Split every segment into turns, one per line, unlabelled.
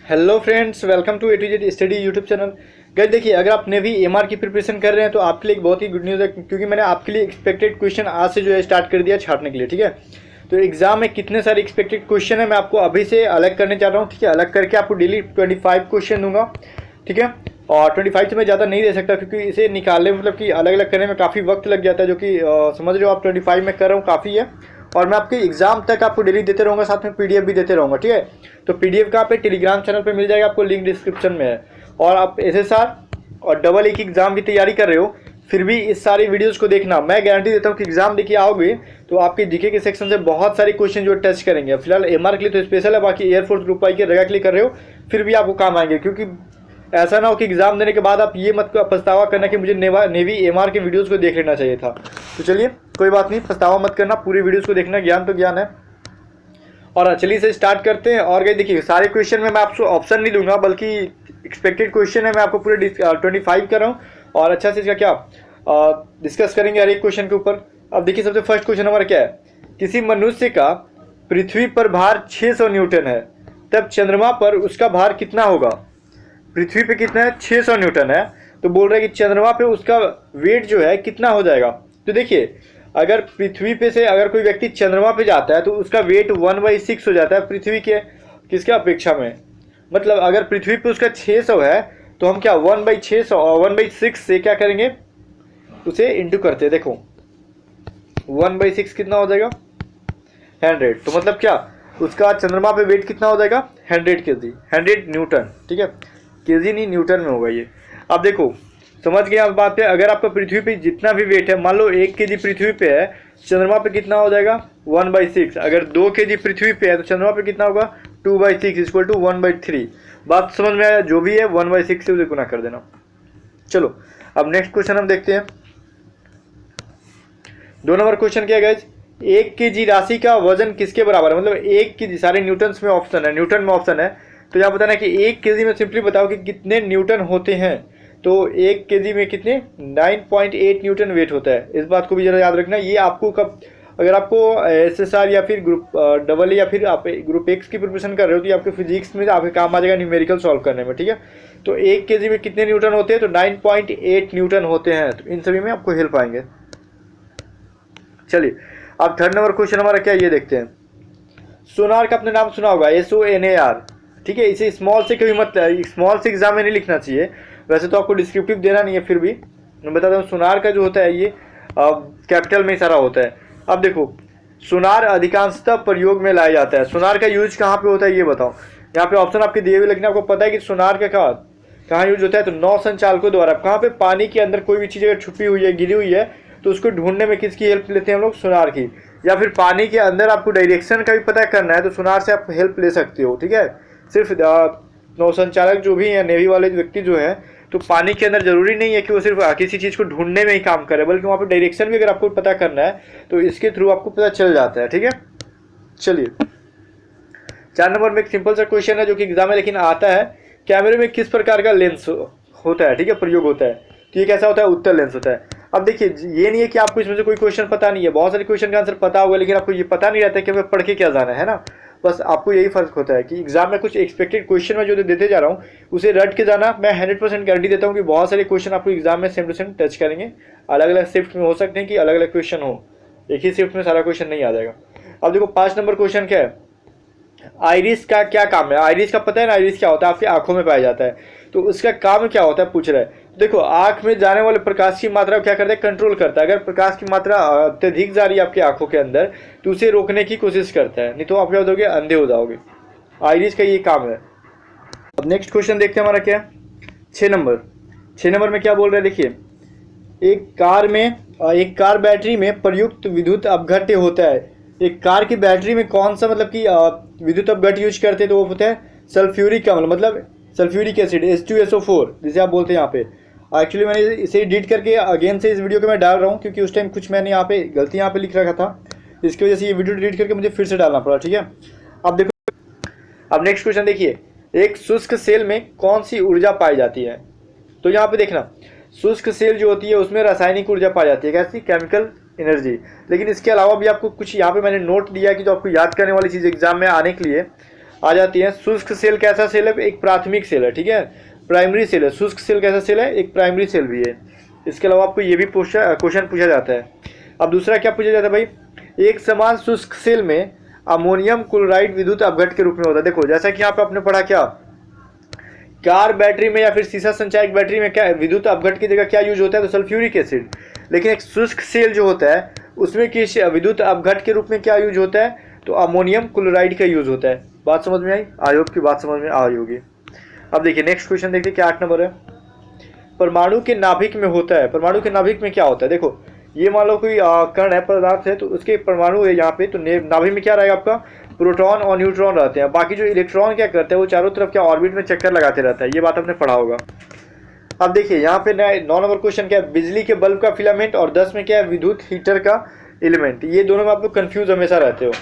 Hello friends, welcome to A to Z study YouTube channel. Guys देखिए, अगर आप navy MR की preparation कर रहे हैं तो आपके लिए एक बहुत ही गुड न्यूज़ है, क्योंकि मैंने आपके लिए एक्सपेक्टेड क्वेश्चन आज से जो है स्टार्ट कर दिया छापने के लिए। ठीक है, तो एग्जाम में कितने सारे एक्सपेक्टेड क्वेश्चन है मैं आपको अभी से अलग करने जा रहा हूँ। ठीक है, अलग करके आपको डेली 25 क्वेश्चन दूंगा। ठीक है, और 25 से मैं ज़्यादा नहीं दे सकता, क्योंकि इसे निकालने मतलब कि अलग अलग करने में काफ़ी वक्त लग जाता है, जो कि समझ रहे हो आप 25 में कर रहा हूँ काफ़ी है। और मैं आपके एग्जाम तक आपको डेली देते रहूँगा, साथ में पीडीएफ भी देते रहूँगा। ठीक है, तो पीडीएफ कहाँ पे, टेलीग्राम चैनल पे मिल जाएगा, आपको लिंक डिस्क्रिप्शन में है। और आप एसएसआर और डबल एक एग्जाम की तैयारी कर रहे हो, फिर भी इस सारी वीडियोस को देखना। मैं गारंटी देता हूँ कि एग्जाम देखिए आओगे तो आपके जीके के सेक्शन से बहुत सारे क्वेश्चन जो टच करेंगे। फिलहाल एमआर के लिए तो स्पेशल है, बाकी एयरफोर्स ग्रुप आई के रगा के लिए कर रहे हो फिर भी आपको काम आएंगे। क्योंकि ऐसा ना हो कि एग्जाम देने के बाद आप ये मत पछतावा करना कि मुझे नेवी एमआर के वीडियोस को देख लेना चाहिए था। तो चलिए कोई बात नहीं, पछतावा मत करना, पूरी वीडियोस को देखना, ज्ञान तो ज्ञान है। और चलिए से स्टार्ट करते हैं। और गई देखिए, सारे क्वेश्चन में मैं आपको ऑप्शन नहीं दूंगा, बल्कि एक्सपेक्टेड क्वेश्चन है, मैं आपको पूरे 25 कर रहा हूँ और अच्छा से इसका क्या डिस्कस करेंगे हर एक क्वेश्चन के ऊपर। अब देखिए, सबसे फर्स्ट क्वेश्चन हमारा क्या है, किसी मनुष्य का पृथ्वी पर भार 600 न्यूटन है, तब चंद्रमा पर उसका भार कितना होगा। पृथ्वी पे कितना है, 600 न्यूटन है, तो बोल रहे हैं कि चंद्रमा पे उसका वेट जो है कितना हो जाएगा। तो देखिए, अगर पृथ्वी पे से अगर कोई व्यक्ति चंद्रमा पे जाता है तो उसका वेट 1/6 हो जाता है पृथ्वी के किसके अपेक्षा में। मतलब अगर पृथ्वी पे उसका 600 है तो हम क्या 1/600 और 1/6 से क्या करेंगे, उसे इंटू करते हैं। देखो 1/6 कितना हो जाएगा, 100। तो मतलब क्या, उसका चंद्रमा पे वेट कितना हो जाएगा, 100 केजी, 100 न्यूटन। ठीक है, केजी नहीं, न्यूटन में होगा ये। अब देखो समझ गए आप बात पे। अगर आपका पृथ्वी पे जितना भी वेट है, मान लो 1 केजी पृथ्वी पे है, चंद्रमा पे कितना हो जाएगा 1/6। अगर 2 केजी पृथ्वी पे है तो चंद्रमा पे कितना होगा 2/6 इक्वल टू 1/3। बात समझ में आया, जो भी है 1/6 से उसे गुना कर देना। चलो अब नेक्स्ट क्वेश्चन हम देखते हैं। 2 नंबर क्वेश्चन क्या है गाइस, 1 केजी राशि का वजन किसके बराबर है। मतलब 1 केजी, सारे न्यूटन में ऑप्शन है, न्यूटन में ऑप्शन है, तो यहाँ बताना कि 1 केजी में सिंपली बताओ कि कितने न्यूटन होते हैं। तो 1 केजी में कितने 9.8 न्यूटन वेट होता है। इस बात को भी जरा याद रखना। ये आपको कब, अगर आपको एसएसआर या फिर ग्रुप डबल या फिर आप ग्रुप एक्स की प्रिपरेशन कर रहे हो तो ये आपके फिजिक्स में आपके काम आ जाएगा न्यूमेरिकल सॉल्व करने में। ठीक है, तो 1 केजी में कितने न्यूटन होते हैं, तो 9.8 न्यूटन होते हैं। तो इन सभी में आपको हेल्प आएंगे। चलिए अब 3rd नंबर क्वेश्चन हमारा क्या है ये देखते हैं। सोनार का आपने नाम सुना होगा, SONAR। ठीक है, इसे स्मॉल से कभी मत, स्मॉल से एग्जाम में नहीं लिखना चाहिए। वैसे तो आपको डिस्क्रिप्टिव देना नहीं है, फिर भी मैं बताता हूँ। सोनार का जो होता है ये कैपिटल में सारा होता है। अब देखो, सोनार अधिकांशतः प्रयोग में लाया जाता है। सोनार का यूज कहाँ पे होता है ये बताओ। यहाँ पे ऑप्शन आपके दिए हुए, लेकिन आपको पता है कि सोनार का कहाँ यूज होता है, तो नौ संचालकों द्वारा। कहाँ पे, पानी के अंदर कोई भी चीज़ अगर छुपी हुई है, गिरी हुई है, तो उसको ढूंढने में किसकी हेल्प लेते हैं हम लोग, सोनार की। या फिर पानी के अंदर आपको डायरेक्शन का भी पता करना है तो सोनार से आप हेल्प ले सकते हो। ठीक है, सिर्फ नौसंचालक जो भी हैं, नेवी वाले व्यक्ति जो हैं, तो पानी के अंदर जरूरी नहीं है कि वो सिर्फ किसी चीज़ को ढूंढने में ही काम करे, बल्कि वहाँ पर डायरेक्शन भी अगर आपको पता करना है तो इसके थ्रू आपको पता चल जाता है। ठीक है, चलिए 4 नंबर में एक सिंपल सा क्वेश्चन है जो कि एग्जाम में लेकिन आता है। कैमरे में किस प्रकार का लेंस होता है, ठीक है, प्रयोग होता है। तो ये कैसा होता है, उत्तल लेंस होता है। अब देखिए, ये नहीं है कि आपको इसमें से कोई क्वेश्चन पता नहीं है, बहुत सारे क्वेश्चन का आंसर पता होगा, लेकिन आपको ये पता नहीं रहता है कि हमें पढ़ के क्या जाना है ना। बस आपको यही फर्क होता है कि एग्जाम में कुछ एक्सपेक्टेड क्वेश्चन में जो देते जा रहा हूँ उसे रट के जाना। मैं 100% गारंटी देता हूँ कि बहुत सारे क्वेश्चन आपको एग्जाम में सेम टू सेम टच करेंगे। अलग अलग शिफ्ट में हो सकते हैं कि अलग अलग क्वेश्चन हो, एक ही शिफ्ट में सारा क्वेश्चन नहीं आ जाएगा। अब देखो 5 नंबर क्वेश्चन क्या है, आइरिस का क्या काम है। आइरिस का पता है ना, आइरिस क्या होता है, आपकी आंखों में पाया जाता है, तो उसका काम क्या होता है पूछ रहा है। देखो, आंख में जाने वाले प्रकाश की मात्रा को क्या करता है, कंट्रोल करता है। अगर प्रकाश की मात्रा अत्यधिक जा रही है आपकी आंखों के अंदर तो उसे रोकने की कोशिश करता है, नहीं तो आप क्या हो जाओगे, अंधे हो जाओगे। आइरिस का ये काम है। अब नेक्स्ट क्वेश्चन देखते हैं हमारा क्या है, 6 नंबर में क्या बोल रहे हैं देखिए। एक कार बैटरी में प्रयुक्त विद्युत अपघट्य होता है। एक कार की बैटरी में कौन सा मतलब कि विद्युत अपघट्य यूज करते हैं, तो वो होता है सल्फ्यूरिक अम्ल, मतलब सल्फ्यूरिक एसिड H2SO4 जिसे आप बोलते हैं यहाँ पे। एक्चुअली मैंने इसे एडिट करके अगेन से इस वीडियो को मैं डाल रहा हूँ, क्योंकि उस टाइम कुछ मैंने यहाँ पे गलती यहाँ पे लिख रखा था, इसकी वजह से ये वीडियो डिलीट करके मुझे फिर से डालना पड़ा। ठीक है, अब देखो, अब नेक्स्ट क्वेश्चन देखिए, एक शुष्क सेल में कौन सी ऊर्जा पाई जाती है। तो यहाँ पे देखना, शुष्क सेल जो होती है उसमें रासायनिक ऊर्जा पाई जाती है, कैसी, केमिकल एनर्जी। लेकिन इसके अलावा भी आपको कुछ यहाँ पे मैंने नोट दिया कि जो आपको याद करने वाली चीज़ एग्जाम में आने के लिए आ जाती हैं। शुष्क सेल कैसा सेल है? एक प्राथमिक सेल है, ठीक है, प्राइमरी सेल है। शुष्क सेल कैसा सेल है? एक प्राइमरी सेल भी है। इसके अलावा आपको ये भी क्वेश्चन पूछा जाता है। अब दूसरा क्या पूछा जाता है भाई, एक समान शुष्क सेल में अमोनियम क्लोराइड विद्युत अपघट के रूप में होता है। देखो जैसा कि यहाँ पे आपने पढ़ा, क्या कार बैटरी में या फिर सीसा संचायक बैटरी में क्या विद्युत अपघट की जगह क्या यूज होता है? तो सल्फ्यूरिक एसिड। लेकिन एक शुष्क सेल जो होता है उसमें किस विद्युत अपघट के रूप में क्या यूज होता है? तो अमोनियम क्लोराइड का यूज होता है। बात समझ में आई? आयोग की बात समझ में आई होगी। अब देखिए नेक्स्ट क्वेश्चन देखिए, क्या 8 नंबर है। परमाणु के नाभिक में होता है। परमाणु के नाभिक में क्या होता है? देखो ये मान लो कोई कण है, पदार्थ है, तो उसके परमाणु है यहाँ पे, तो नाभिक में क्या रहेगा आपका? प्रोटॉन और न्यूट्रॉन रहते हैं। बाकी जो इलेक्ट्रॉन क्या करते हैं वो चारों तरफ क्या ऑर्बिट में चक्कर लगाते रहता है। ये बात आपने पढ़ा होगा। अब देखिए यहाँ पे 9 नंबर क्वेश्चन क्या है, बिजली के बल्ब का फिलामेंट, और 10 में क्या है, विद्युत हीटर का एलिमेंट। ये दोनों में आप लोग कंफ्यूज हमेशा रहते हो।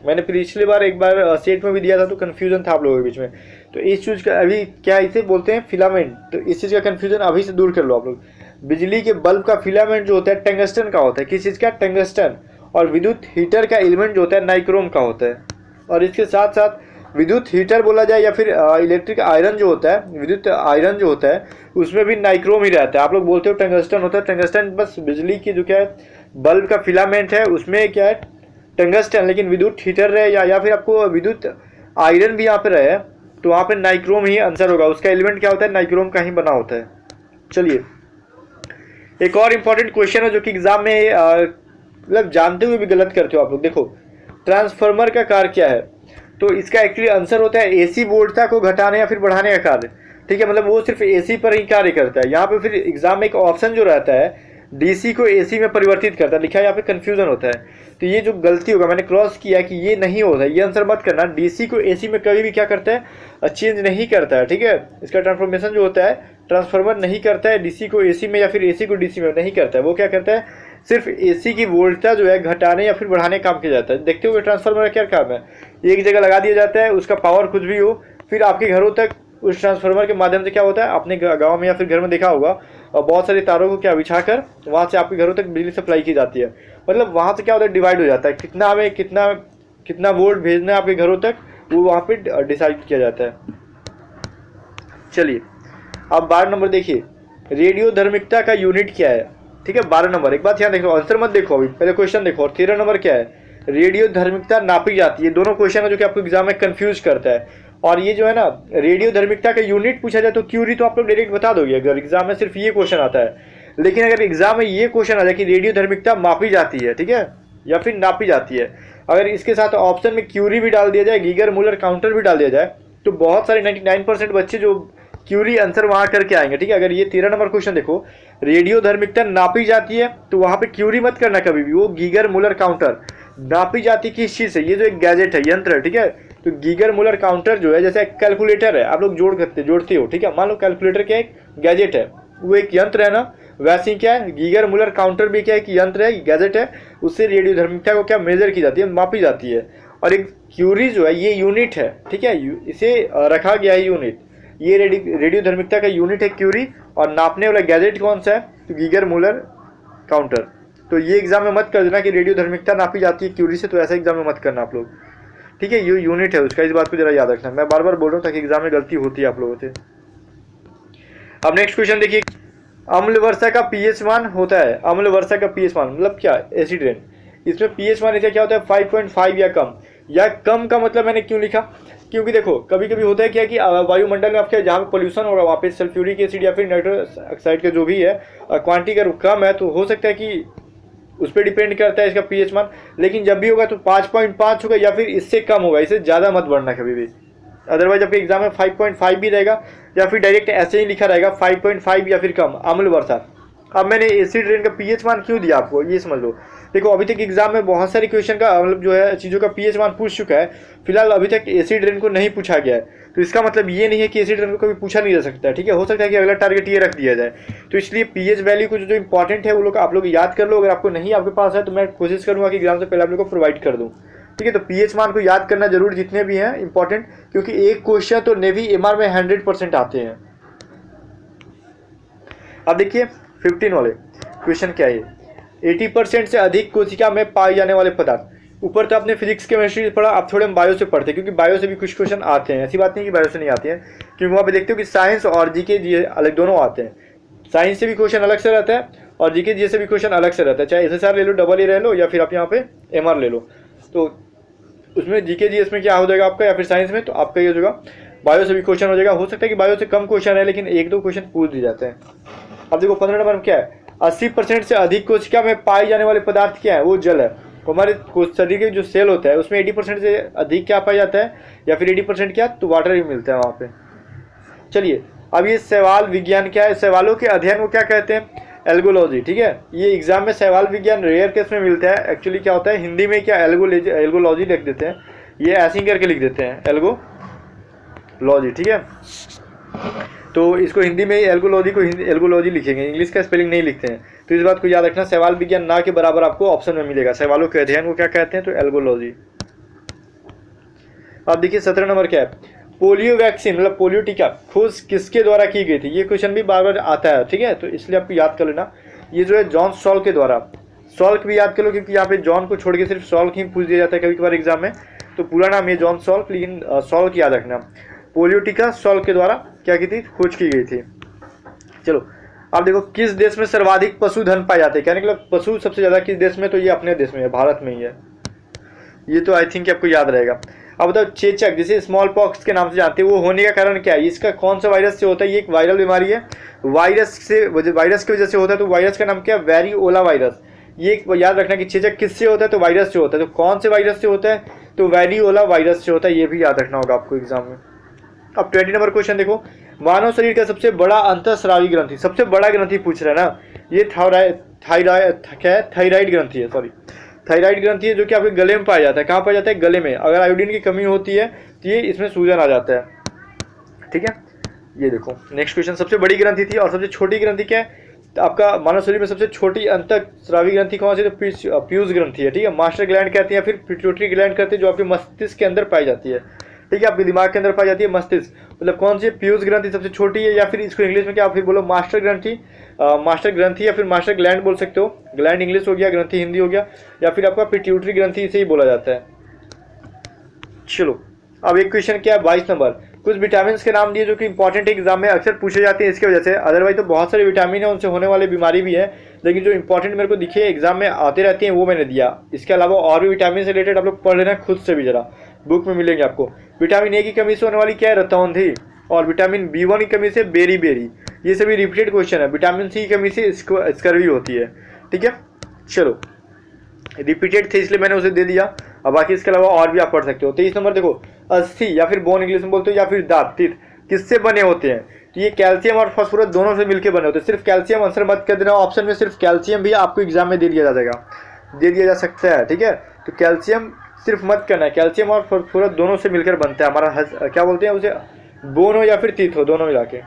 मैंने पिछली बार एक बार सेट में भी दिया था तो कंफ्यूजन था आप लोगों के बीच में। तो इस चीज़ का अभी क्या इसे बोलते हैं, फिलामेंट। तो इस चीज़ का कंफ्यूजन अभी से दूर कर लो आप लोग। बिजली के बल्ब का फिलामेंट जो होता है टंगस्टन का होता है। किस चीज़ का? टंगस्टन। और विद्युत हीटर का एलिमेंट जो होता है नाइक्रोम का होता है। और इसके साथ साथ विद्युत हीटर बोला जाए या फिर इलेक्ट्रिक आयरन जो होता है, विद्युत आयरन जो होता है, उसमें भी नाइक्रोम ही रहता है। आप लोग बोलते हो टंगस्टन होता है, टंगस्टन बस बिजली की जो क्या है बल्ब का फिलामेंट है उसमें क्या है टंगस्टन, लेकिन विद्युत हीटर रहे या फिर आपको विद्युत आयरन भी यहाँ पे रहे तो वहाँ पे नाइक्रोम ही आंसर होगा। उसका एलिमेंट क्या होता है? नाइक्रोम का ही बना होता है। चलिए एक और इम्पॉर्टेंट क्वेश्चन है जो कि एग्जाम में मतलब जानते हुए भी गलत करते हो आप लोग। देखो ट्रांसफार्मर का कार्य क्या है? तो इसका एक्चुअली आंसर होता है एसी वोल्टता को घटाने या फिर बढ़ाने का कार्य, ठीक है, मतलब वो सिर्फ एसी पर ही कार्य करता है। यहाँ पे फिर एग्जाम में एक ऑप्शन जो रहता है डीसी को एसी में परिवर्तित करता है, लिखा है यहाँ पे, कंफ्यूजन होता है। तो ये जो गलती होगा मैंने क्रॉस किया कि ये नहीं होता है, ये आंसर मत करना। डीसी को एसी में कभी भी क्या करता है? चेंज नहीं करता है, ठीक है। इसका ट्रांसफॉर्मेशन जो होता है ट्रांसफार्मर नहीं करता है डीसी को एसी में या फिर एसी को डीसी में नहीं करता है। वो क्या करता है? सिर्फ एसी की वोल्टता जो है घटाने या फिर बढ़ाने काम किया जाता है। देखते हो ट्रांसफार्मर का क्या काम है? एक जगह लगा दिया जाता है, उसका पावर कुछ भी हो, फिर आपके घरों तक उस ट्रांसफार्मर के माध्यम से क्या होता है, आपने गांव में या फिर घर में देखा होगा, और बहुत सारे तारों को क्या बिछाकर वहां से आपके घरों तक बिजली सप्लाई की जाती है। मतलब वहां से क्या होता है, डिवाइड हो जाता है, कितना हमें कितना वोल्ट भेजना है आपके घरों तक, वो वहां पे डिसाइड किया जाता है। चलिए अब 12 नंबर देखिए, रेडियो धर्मिकता का यूनिट क्या है? ठीक है 12 नंबर, एक बात ध्यान देखो, आंसर मत देखो अभी, पहले क्वेश्चन देखो। और 13 नंबर क्या है? रेडियो धर्मिकता नापी जाती है। दोनों क्वेश्चन है जो कि आपको एग्जाम में कंफ्यूज करता है। और ये जो है ना, रेडियो धर्मिकता का यूनिट पूछा जाए तो क्यूरी तो आप लोग डायरेक्ट बता दोगे अगर एग्जाम में सिर्फ ये क्वेश्चन आता है। लेकिन अगर एग्जाम में ये क्वेश्चन आ जाए कि रेडियो धर्मिकता मापी जाती है, ठीक है, या फिर नापी जाती है, अगर इसके साथ ऑप्शन में क्यूरी भी डाल दिया जाए, गीगर मूलर काउंटर भी डाल दिया जाए, तो बहुत सारे 99% बच्चे जो क्यूरी आंसर वहां करके आएंगे। ठीक है, अगर ये 13 नंबर क्वेश्चन देखो, रेडियो धर्मिकता नापी जाती है, तो वहां पे क्यूरी मत करना कभी भी, वो गीगर मूलर काउंटर। नापी जाती किस चीज से? ये जो एक गैजेट है, यंत्र है, ठीक है, तो गीगर मूलर काउंटर जो है जैसे एक कैलकुलेटर है, आप लोग जोड़ते हो, ठीक है, मान लो कैलकुलेटर क्या एक गैजेट है, वो एक यंत्र है ना, वैसे ही क्या है गीगर मूलर काउंटर भी क्या है कि यंत्र है, गैजेट है, उससे रेडियो धर्मिकता को क्या मेजर की जाती है, मापी जाती है। और एक क्यूरी जो है ये यूनिट है, ठीक है, इसे रखा गया है यूनिट, ये रेडियो धर्मिकता का यूनिट है क्यूरी। और नापने वाला गैजेट कौन सा है? तो गीगर मूलर काउंटर। तो ये एग्जाम में मत कर देना कि रेडियो धर्मिकता नापी जाती है क्यूरी से, तो ऐसा एग्जाम में मत करना आप लोग, ठीक है, ये यूनिट है उसका, इस बात को जरा याद रखना। मैं बार बार बोल रहा हूँ ताकि एग्जाम में गलती होती है आप लोगों से। अब नेक्स्ट क्वेश्चन देखिए, अम्ल वर्षा का पीएच मान होता है। अम्ल वर्षा का पीएच मान मतलब क्या? Acid rain. इसमें पीएच मान इसका क्या होता है? 5.5 या कम। या कम का मतलब मैंने क्यों लिखा? क्योंकि देखो कभी कभी होता है क्या कि वायुमंडल में आपके जहाँ पे पोल्यूशन होगा वहाँ पे सल्फ्यूरिक एसिड या फिर नाइट्रस ऑक्साइड का जो भी है क्वांटिटी अगर कम है, तो हो सकता है कि उस पर डिपेंड करता है इसका पीएच मान। लेकिन जब भी होगा तो 5.5 होगा या फिर इससे कम होगा, इससे ज़्यादा मत बढ़ना कभी भी। अदरवाइज आपके एग्जाम में 5.5 भी रहेगा या फिर डायरेक्ट ऐसे ही लिखा रहेगा 5.5 या फिर कम, अम्ल वर्षा। अब मैंने एसिड रेन का पीएच मान क्यों दिया आपको, ये समझ लो। देखो अभी तक एग्जाम में बहुत सारे क्वेश्चन का मतलब जो है चीज़ों का पीएच मान पूछ चुका है, फिलहाल अभी तक एसिड रेन को नहीं पूछा गया है। तो इसका मतलब ये नहीं है कि एसिड रेन को कभी पूछा नहीं जा सकता, ठीक है, हो सकता है कि अगला टारगेट ये रख दिया जाए। तो इसलिए पीएच वैल्यू को जो इंपॉर्टेंट है वो लोग आप लोग याद कर लो। अगर आपको नहीं आपके पास है तो मैं कोशिश करूँगा कि एग्जाम से पहले आप लोग को प्रोवाइड कर दूँ, ठीक है। तो पीएच मान को याद करना जरूर, जितने भी हैं इंपॉर्टेंट, क्योंकि एक क्वेश्चन तो नेवी एमआर में 100% आते हैं। अब देखिए 15 वाले क्वेश्चन क्या है, 80% से अधिक कोशिका में पाए जाने वाले पदार्थ। ऊपर तो आपने फिजिक्स केमिस्ट्री पढ़ा, आप थोड़े बायो से पढ़ते, क्योंकि बायो से भी कुछ क्वेश्चन आते हैं, ऐसी बात नहीं कि बायो से नहीं आते हैं, क्योंकि वहाँ पे देखते हो कि साइंस और जीके जी अलग दोनों आते हैं। साइंस से भी क्वेश्चन अलग से रहता है और जीके जी से भी क्वेश्चन अलग से रहता है, चाहे एसएसआर ले लो, डबल ए ले लो, या फिर आप यहाँ पे एमआर ले लो। तो उसमें जीके जी में क्या हो जाएगा आपका, या फिर साइंस में तो आपका ये हो जाएगा बायो से भी क्वेश्चन हो जाएगा। हो सकता है कि बायो से कम क्वेश्चन है, लेकिन एक दो क्वेश्चन पूछ दिए जाते हैं। अब देखो 15 नंबर में क्या है, 80% से अधिक कोशिका में पाए जाने वाले पदार्थ क्या है, वो जल है। हमारे शरीर के जो सेल होता है उसमें 80% से अधिक क्या पाया जाता है, या फिर 80% क्या, तो वाटर भी मिलता है वहाँ पे। चलिए अब ये सवाल विज्ञान क्या है, सवालों के अध्ययन को क्या कहते हैं, एल्गोलॉजी। ठीक है, ये एग्जाम में सवाल विज्ञान रेयर केस में मिलता है। एक्चुअली क्या होता है, हिंदी में क्या एल्गोलॉजी लिख देते हैं, ये ऐसे ही करके लिख देते हैं एल्गोलॉजी। ठीक है, तो इसको हिंदी में एल्गोलॉजी को एल्गोलॉजी लिखेंगे, इंग्लिश का स्पेलिंग नहीं लिखते हैं। तो इस बात को याद रखना, सवाल विज्ञान ना के बराबर आपको ऑप्शन में मिलेगा। सवालों के अध्ययन को क्या कहते हैं, तो एल्गोलॉजी। अब देखिए 17 नंबर क्या है, पोलियो वैक्सीन मतलब पोलियो टीका खोज किसके द्वारा की गई थी। ये क्वेश्चन भी बार बार आता है, ठीक है, तो इसलिए आपको याद कर लेना। ये जो है जॉन सॉल्क के द्वारा, सॉल्क भी याद कर लो, क्योंकि यहाँ पे जॉन को छोड़ के सिर्फ सॉल्क ही पूछ दिया जाता है कभी कभार एग्जाम में। तो पूरा नाम ये जॉन सॉल्क, लेकिन सॉल्क याद रखना। पोलियो टीका सॉल्क के द्वारा क्या की थी, खोज की गई थी। चलो अब देखो, किस देश में सर्वाधिक पशुधन पाए जाते हैं, कहने का मतलब पशु सबसे ज्यादा किस देश में, तो ये अपने देश में है, भारत में ही है। ये तो आई थिंक आपको याद रहेगा। अब बताओ चेचक जिसे स्मॉल पॉक्स के नाम से जानते हैं, वो होने का कारण क्या है, इसका कौन सा वायरस से होता है। ये एक वायरल बीमारी है, वायरस की वजह से होता है। तो वायरस का नाम क्या है, वेरिओला वायरस। ये याद रखना कि चेचक किससे होता है, तो वायरस से होता है। तो कौन से वायरस से होता है, तो वेरिओला वायरस से होता है, ये भी याद रखना होगा आपको एग्जाम में। अब 20 नंबर क्वेश्चन देखो, मानव शरीर का सबसे बड़ा अंतःस्रावी ग्रंथि, सबसे बड़ा ग्रंथि पूछ रहा है ना, ये थायराइड ग्रंथि है, सॉरी थायराइड ग्रंथि है, जो कि आपके गले में पाया जाता है। कहाँ पाया जाता है, गले में। अगर आयोडीन की कमी होती है तो ये इसमें सूजन आ जाता है। ठीक है, ये देखो नेक्स्ट क्वेश्चन, सबसे बड़ी ग्रंथि थी और सबसे छोटी ग्रंथि क्या है, तो आपका मानव शरीर में सबसे छोटी अंतःस्रावी ग्रंथि कौन सी, तो पीयूष ग्रंथि है। ठीक है, मास्टर ग्लैंड कहते हैं, फिर पिट्यूटरी ग्लैंड कहते हैं, जो आपके मस्तिष्क के अंदर पाई जाती है। ठीक है, आपके दिमाग के अंदर पाई जाती है मस्तिष्क, मतलब कौन सी, पीयूष ग्रंथि सबसे छोटी है, या फिर इसको इंग्लिश में क्या आप फिर बोलो मास्टर ग्रंथि, मास्टर ग्रंथि या फिर मास्टर ग्लैंड बोल सकते हो। ग्लैंड इंग्लिश हो गया, ग्रंथि हिंदी हो गया, या फिर आपका पिट्यूटरी ग्रंथि इसे ही बोला जाता है। चलो अब एक क्वेश्चन क्या है 22 नंबर, कुछ विटामिन के नाम दिए जो कि इंपॉर्टेंट एग्जाम में अक्सर पूछे जाते हैं इसकी वजह से। अदरवाइज तो बहुत सारे विटामिन है, उनसे होने वाली बीमारी भी है, लेकिन जो इंपॉर्टेंट मेरे को दिखे एग्जाम में आते रहते हैं वो मैंने दिया। इसके अलावा और भी विटामिन से रिलेटेड आप लोग पढ़ लेना खुद से भी, जरा बुक में मिलेंगे आपको। विटामिन ए की कमी से होने वाली क्या है, रतौंधी, और विटामिन B1 की कमी से बेरी, ये सभी रिपीटेड क्वेश्चन है। विटामिन सी की कमी से स्कर्वी होती है। ठीक है, चलो रिपीटेड थे इसलिए मैंने उसे दे दिया, अब बाकी इसके अलावा और भी आप पढ़ सकते हो। 23 नंबर देखो, अस्थि या फिर बोन इंग्लिश में बोलते हो, या फिर दांत तीत किससे बने होते हैं, तो ये कैल्शियम और फास्फोरस दोनों से मिलकर बने होते हैं। सिर्फ कैल्शियम आंसर मत कर देना, ऑप्शन में सिर्फ कैल्शियम भी आपको एग्जाम में दे दिया जाएगा, दे दिया जा सकता है। ठीक है, तो कैल्शियम सिर्फ मत करना है, कैल्शियम और फास्फोरस दोनों से मिलकर बनता है हमारा क्या बोलते हैं उसे, बोन हो या फिर तीत हो, दोनों मिला के।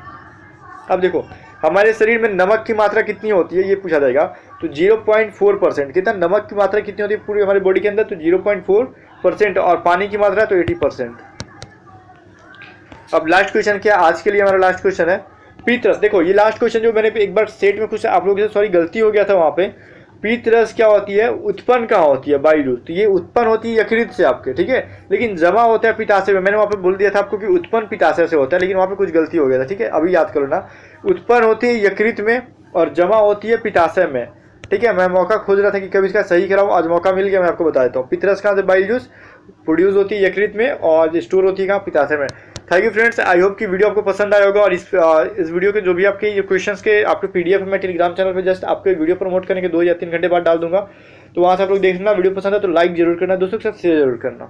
अब देखो हमारे शरीर में नमक की मात्रा कितनी होती है, ये पूछा जाएगा। तो 0.4%, कितना नमक की मात्रा कितनी होती है पूरी हमारी बॉडी के अंदर, तो 0.4%, और पानी की मात्रा तो 80%। अब लास्ट क्वेश्चन क्या आज के लिए, हमारा लास्ट क्वेश्चन है पीतरस। देखो ये लास्ट क्वेश्चन जो मैंने एक बार सेट में कुछ आप लोगों से सॉरी गलती हो गया था वहां पे। पीतरस क्या होती है, उत्पन्न कहाँ होती है, बाइडूस, तो ये उत्पन्न होती है यकृत से आपके। ठीक है, लेकिन जमा होता है पित्ताशय में। मैंने वहाँ पे बोल दिया था आपको कि उत्पन्न पित्ताशय से होता है, लेकिन वहाँ पे कुछ गलती हो गया था। ठीक है, अभी याद करो ना, उत्पन्न होती है यकृत में और जमा होती है पित्ताशय में। ठीक है, मैं मौका खोज रहा था कि कभी इसका सही कराऊं, आज मौका मिल गया, मैं आपको बता देता हूँ। पितरस कहाँ से, बाइल जूस प्रोड्यूस होती है यकृत में और स्टोर होती है कहाँ, पित्ताशय में। Thank you friends, I hope कि वीडियो आपको पसंद आया होगा। और इस वीडियो के जो भी आपके ये क्वेश्चंस के आपके PDF मैं टेलीग्राम चैनल पे जस्ट आपके वीडियो प्रमोट करने के 2 या 3 घंटे बाद डाल दूंगा, तो वहाँ से आप लोग देखना। वीडियो पसंद है तो लाइक जरूर करना, दोस्तों के साथ शेयर जरूर करना।